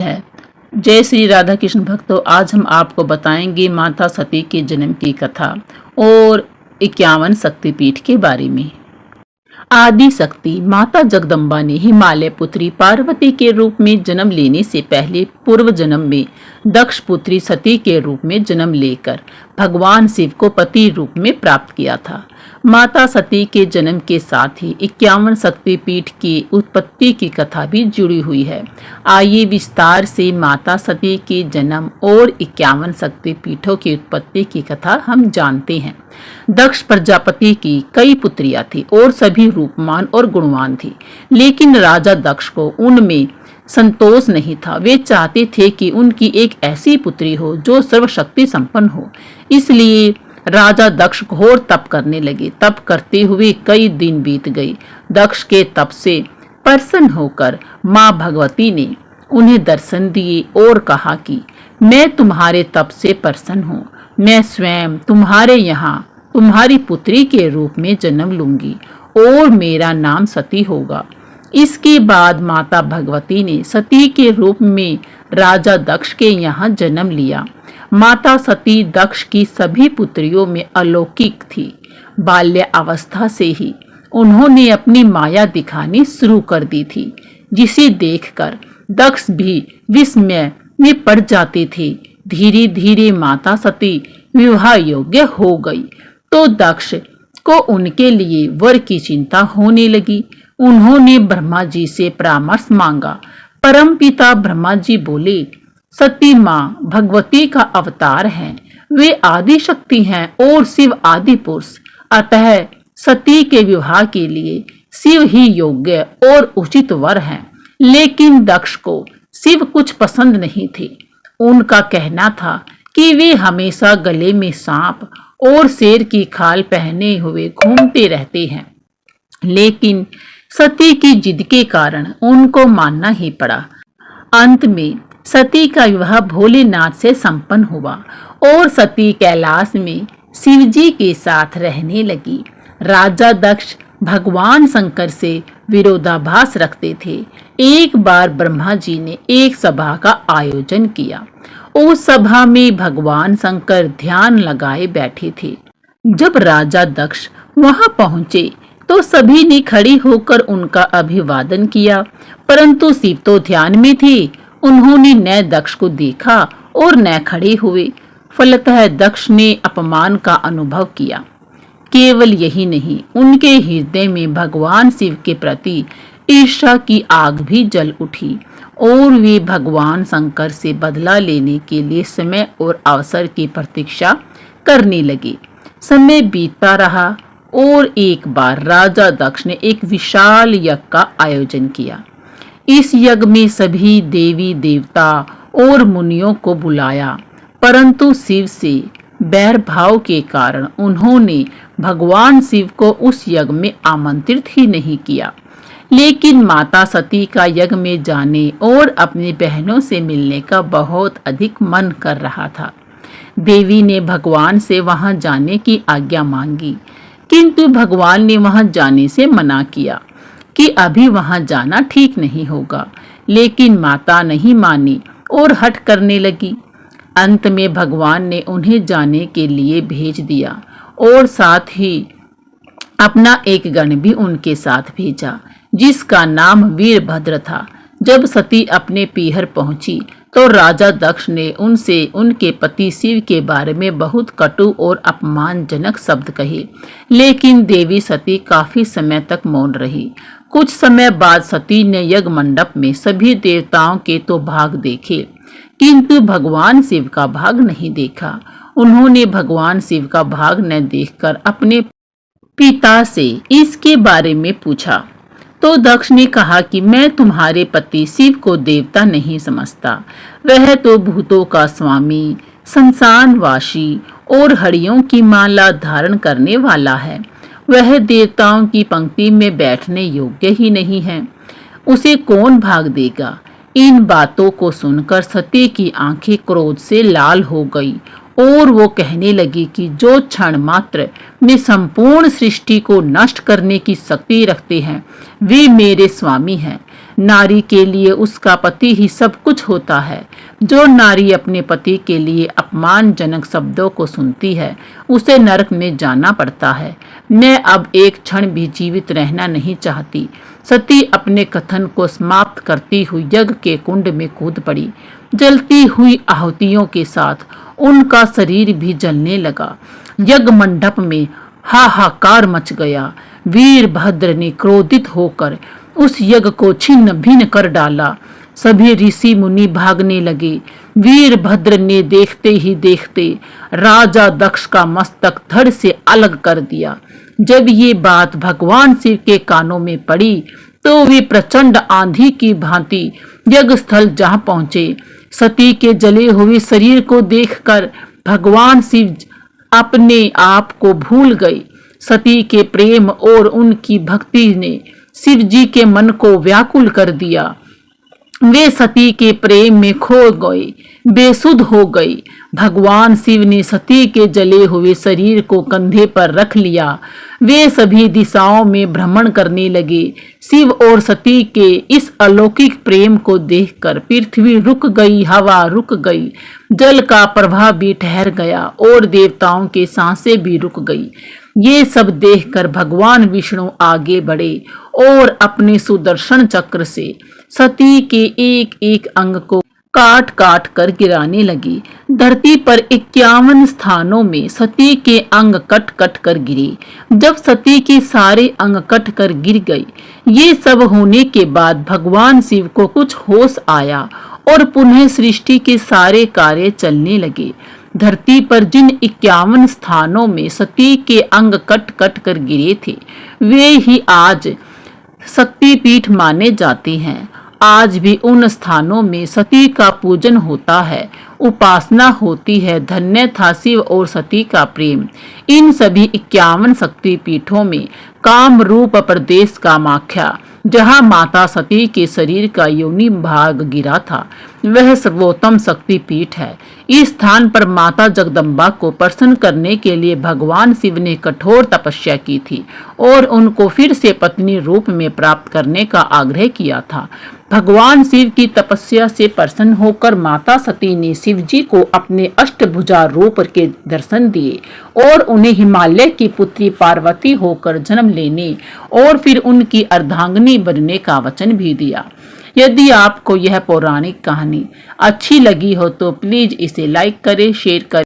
है। जय श्री राधा कृष्ण भक्तों, आज हम आपको बताएंगे माता सती के जन्म की कथा और 51 शक्तिपीठ के बारे में। आदि शक्ति माता जगदम्बा ने हिमालय पुत्री पार्वती के रूप में जन्म लेने से पहले पूर्व जन्म में दक्ष पुत्री सती के रूप में जन्म लेकर भगवान शिव को पति रूप में प्राप्त किया था। माता सती के जन्म के साथ ही 51 शक्तिपीठ की उत्पत्ति की कथा भी जुड़ी हुई है। आइए विस्तार से माता सती के जन्म और 51 शक्तिपीठों की उत्पत्ति की कथा हम जानते हैं। दक्ष प्रजापति की कई पुत्रियां थी और सभी रूपमान और गुणवान थी, लेकिन राजा दक्ष को उनमें संतोष नहीं था। वे चाहते थे कि उनकी एक ऐसी पुत्री हो जो सर्वशक्ति संपन्न हो। इसलिए राजा दक्ष घोर तप करने लगे। तप करते हुए कई दिन बीत गए। दक्ष के तप से प्रसन्न होकर माँ भगवती ने उन्हें दर्शन दिए और कहा कि मैं तुम्हारे तप से प्रसन्न हूँ। मैं स्वयं तुम्हारे यहाँ तुम्हारी पुत्री के रूप में जन्म लूंगी और मेरा नाम सती होगा। इसके बाद माता भगवती ने सती के रूप में राजा दक्ष के यहाँ जन्म लिया। माता सती दक्ष की सभी पुत्रियों में अलौकिक थी। बाल्य अवस्था से ही उन्होंने अपनी माया दिखानी शुरू कर दी थी, जिसे देखकर दक्ष भी विस्मय में पड़ जाते थे। धीरे धीरे माता सती विवाह योग्य हो गई तो दक्ष को उनके लिए वर की चिंता होने लगी। उन्होंने ब्रह्मा जी से परामर्श मांगा। परमपिता ब्रह्मा जी बोले, सती माँ भगवती का अवतार हैं। वे आदि शक्ति हैं और शिव आदि पुरुष। अतः सती के विवाह के लिए शिव ही योग्य और उचित वर हैं। लेकिन दक्ष को शिव कुछ पसंद नहीं थे। उनका कहना था कि वे हमेशा गले में सांप और शेर की खाल पहने हुए घूमते रहते हैं। लेकिन सती की जिद के कारण उनको मानना ही पड़ा। अंत में सती का विवाह भोलेनाथ से संपन्न हुआ और सती कैलाश में शिवजी के साथ रहने लगी। राजा दक्ष भगवान शंकर से विरोधाभास रखते थे। एक बार ब्रह्मा जी ने एक सभा का आयोजन किया। उस सभा में भगवान शंकर ध्यान लगाए बैठे थे। जब राजा दक्ष वहां पहुंचे तो सभी ने खड़ी होकर उनका अभिवादन किया, परंतु शिव तो ध्यान में थे। उन्होंने न दक्ष को देखा और न खड़े हुए। फलतः दक्ष ने अपमान का अनुभव किया। केवल यही नहीं, उनके हृदय में भगवान शिव के प्रति ईर्ष्या की आग भी जल उठी और वे भगवान शंकर से बदला लेने के लिए समय और अवसर की प्रतीक्षा करने लगे। समय बीतता रहा और एक बार राजा दक्ष ने एक विशाल यज्ञ का आयोजन किया। इस यज्ञ में सभी देवी देवता और मुनियों को बुलाया, परंतु शिव से बैर भाव के कारण उन्होंने भगवान शिव को उस यज्ञ में आमंत्रित ही नहीं किया। लेकिन माता सती का यज्ञ में जाने और अपनी बहनों से मिलने का बहुत अधिक मन कर रहा था। देवी ने भगवान से वहां जाने की आज्ञा मांगी, किंतु भगवान ने वहां जाने से मना किया कि अभी वहां जाना ठीक नहीं होगा। लेकिन माता नहीं मानी और हठ करने लगी। अंत में भगवान ने उन्हें जाने के लिए भेज दिया और साथ ही अपना एक गण भी उनके साथ भेजा, जिसका नाम वीरभद्र था। जब सती अपने पीहर पहुंची तो राजा दक्ष ने उनसे उनके पति शिव के बारे में बहुत कटु और अपमानजनक शब्द कहे, लेकिन देवी सती काफी समय तक मौन रही। कुछ समय बाद सती ने यज्ञ मंडप में सभी देवताओं के तो भाग देखे, किंतु भगवान शिव का भाग नहीं देखा। उन्होंने भगवान शिव का भाग न देखकर अपने पिता से इसके बारे में पूछा तो दक्ष ने कहा कि मैं तुम्हारे पति शिव को देवता नहीं समझता। वह तो भूतों का स्वामी, संसारवासी और हरियों की माला धारण करने वाला है। वह देवताओं की पंक्ति में बैठने योग्य ही नहीं है। उसे कौन भाग देगा। इन बातों को सुनकर सती की आंखें क्रोध से लाल हो गई और वो कहने लगी कि जो क्षण मात्र में संपूर्ण सृष्टि को नष्ट करने की शक्ति रखते हैं वे मेरे स्वामी हैं। नारी के लिए उसका पति ही सब कुछ होता है। जो नारी अपने पति के लिए अपमानजनक शब्दों को सुनती है उसे नरक में जाना पड़ता है। मैं अब एक क्षण भी जीवित रहना नहीं चाहती। सती अपने कथन को समाप्त करती हुई यज्ञ के कुंड में कूद पड़ी। जलती हुई आहुतियों के साथ उनका शरीर भी जलने लगा। यज्ञ मंडप में हाहाकार मच गया। वीरभद्र ने क्रोधित होकर उस यज्ञ को छिन्न भिन्न कर डाला। सभी ऋषि मुनि भागने लगे। वीरभद्र ने देखते ही देखते राजा दक्ष का मस्तक धड़ से अलग कर दिया। जब ये बात भगवान शिव के कानों में पड़ी तो वे प्रचंड आंधी की भांति यज्ञ स्थल जहां पहुंचे। सती के जले हुए शरीर को देखकर भगवान शिव अपने आप को भूल गए। सती के प्रेम और उनकी भक्ति ने शिव जी के मन को व्याकुल कर दिया। वे सती के प्रेम में खो गए, बेसुध हो गए। भगवान शिव ने सती के जले हुए शरीर को कंधे पर रख लिया। वे सभी दिशाओं में भ्रमण करने लगे। शिव और सती के इस अलौकिक प्रेम को देखकर पृथ्वी रुक गई, हवा रुक गई, जल का प्रवाह भी ठहर गया और देवताओं के सांसें भी रुक गई। ये सब देखकर भगवान विष्णु आगे बढ़े और अपने सुदर्शन चक्र से सती के एक एक अंग को काट काट कर गिराने लगी। धरती पर 51 स्थानों में सती के अंग कट कट कर गिरे। जब सती के सारे अंग कट कर गिर गए, ये सब होने के बाद भगवान शिव को कुछ होश आया और पुनः सृष्टि के सारे कार्य चलने लगे। धरती पर जिन 51 स्थानों में सती के अंग कट कट कर गिरे थे, वे ही आज शक्तिपीठ माने जाते हैं। आज भी उन स्थानों में सती का पूजन होता है, उपासना होती है। धन्य था शिव और सती का प्रेम। इन सभी 51 शक्तिपीठों में काम रूप प्रदेश कामाख्या, जहाँ माता सती के शरीर का योनि भाग गिरा था, वह सर्वोत्तम शक्तिपीठ है। इस स्थान पर माता जगदम्बा को प्रसन्न करने के लिए भगवान शिव ने कठोर तपस्या की थी और उनको फिर से पत्नी रूप में प्राप्त करने का आग्रह किया था। भगवान शिव की तपस्या से प्रसन्न होकर माता सती ने शिव जी को अपने अष्टभुजा रूप के दर्शन दिए और उन्हें हिमालय की पुत्री पार्वती होकर जन्म लेने और फिर उनकी अर्धांगिनी बनने का वचन भी दिया। यदि आपको यह पौराणिक कहानी अच्छी लगी हो तो प्लीज इसे लाइक करें, शेयर करें।